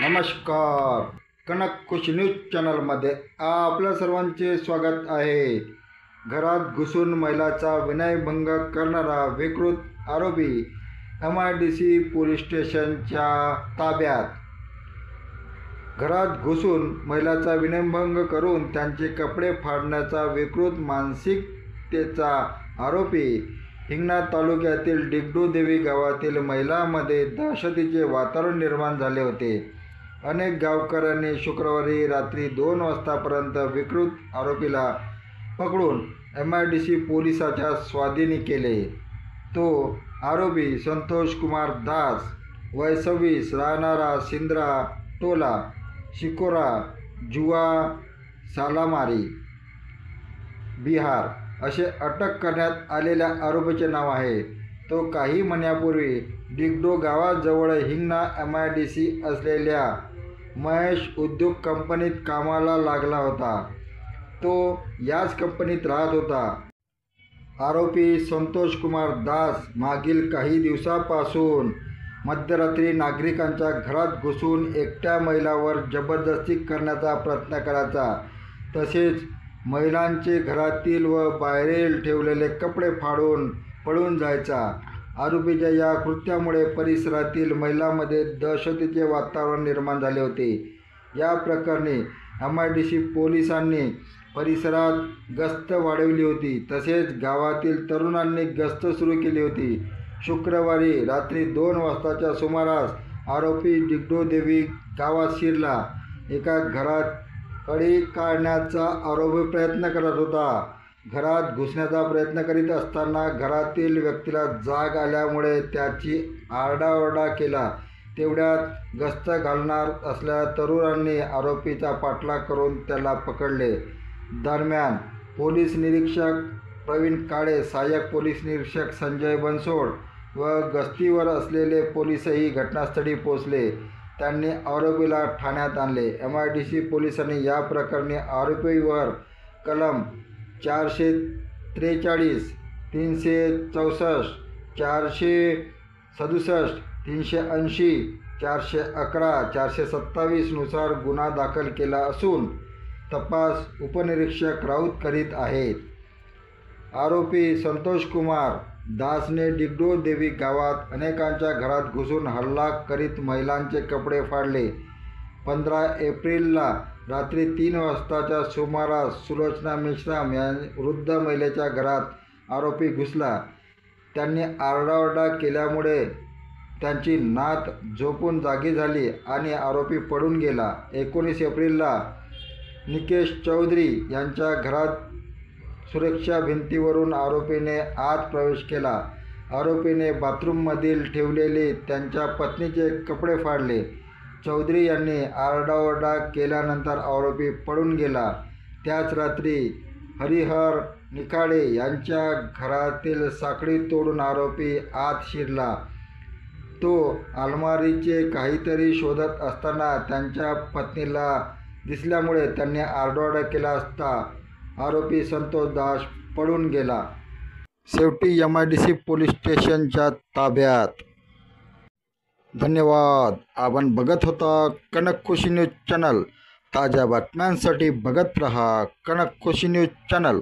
नमस्कार. कनक खुशी न्यूज चॅनलमध्ये आपल्या सर्वांचे स्वागत आहे. घरात घुसून महिलाचा विनयभंग करणारा विकृत आरोपी MIDC पोलीस स्टेशनच्या ताब्यात. घरात घुसून महिलाचा विनयभंग करून त्यांचे कपडे फाडण्याचा विकृत मानसिकतेचा आरोपी हिंगणा तालुक्यातील डिगडोदेवी गावातील महिलांमध्ये दहशतीचे वातावरण निर्माण झाले होते. अनेक गावकऱ्यांनी शुक्रवारी रात्री 2 वाजतापर्यंत विकृत आरोपीला पकडून MIDC पोलिसाच्या स्वाधीन केले. तो आरोपी संतोष कुमार दास, वय 26, राहणारा सिंद्रा टोला, शिकोरा, जुवा सालामारी, बिहार असे अटक करण्यात आलेल्या आरोपीचे नाव आहे. तो काही महिन्यापूर्वी डिगडो गावाजवळ हिंगणा MIDC असलेल्या महेश उद्योग कंपनीत कामाला लागला होता. तो याच कंपनीत राहत होता. आरोपी संतोष कुमार दास मागील काही दिवसापासून मध्यरात्री नागरिकांच्या घरात घुसून एकट्या महिलावर जबरदस्ती करण्याचा प्रयत्न करायचा, तसेच महिलांचे घरातील व बाहेरील ठेवलेले कपडे फाडून पळून जायचा. आरोपीच्या या कृत्यामुळे परिसरातील महिलांमध्ये दहशतीचे वातावरण निर्माण झाले होते. या प्रकरणी MIDC पोलिसांनी परिसरात गस्त वाढवली होती, तसेच गावातील तरुणांनी गस्त सुरू केली होती. शुक्रवारी रात्री 2 वाजताच्या सुमारास आरोपी डिगडोदेवी गावात शिरला. एका घरात कडी काढण्याचा आरोपी प्रयत्न करत होता. घरात घुसण्याचा प्रयत्न करीत असताना घरातील व्यक्तीला जाग आल्यामुळे त्याची आरडाओरडा केला. तेवढ्यात गस्त घालणार असलेल्या तरुणांनी आरोपीचा पाठलाग करून त्याला पकडले. दरम्यान पोलीस निरीक्षक प्रवीण काळे, सहाय्यक पोलीस निरीक्षक संजय बनसोड व गस्तीवर असलेले पोलीसही घटनास्थळी पोहोचले. त्यांनी आरोपीला ठाण्यात आणले. MIDC पोलिसांनी या प्रकरणी आरोपीवर कलम 443, 364, 467, 380, 411, 427 नुसार गुन्हा दाखल केला असून तपास उपनिरीक्षक राऊत करीत आहेत. आरोपी संतोष कुमार दासने डिगडोदेवी गावात अनेकांच्या घरात घुसून हल्ला करीत महिलांचे कपडे फाडले. 15 एप्रिलला रात्री 3 वाजताच्या सुमारास सुलोचना मेश्राम या वृद्ध महिलेच्या घरात आरोपी घुसला. त्यांनी आरडाओरडा केल्यामुळे त्यांची नात झोपून जागी झाली आणि आरोपी पळून गेला. 19 एप्रिलला निकेश चौधरी यांच्या घरात सुरक्षा भिंतीवरून आरोपीने आत प्रवेश केला. आरोपीने बाथरूममधील ठेवलेले त्यांच्या पत्नीचे कपडे फाडले. चौधरी यांनी आरडाओरडा केल्यानंतर आरोपी पळून गेला. त्याच रात्री हरिहर निखाडे यांच्या घरातील साखळी तोडून आरोपी आत शिरला. तो अलमारीचे काहीतरी शोधत असताना त्यांच्या पत्नीला दिसल्यामुळे त्यांनी आरडाओरडा केला असता आरोपी संतोष दास पळून गेला. शेवटी MIDC पोलीस स्टेशनच्या ताब्यात. धन्यवाद. आपण बघत होता कनक खुशी न्यूज चॅनल. ताज्या बातम्यांसाठी बघत रहा कनक खुशी न्यूज चॅनल.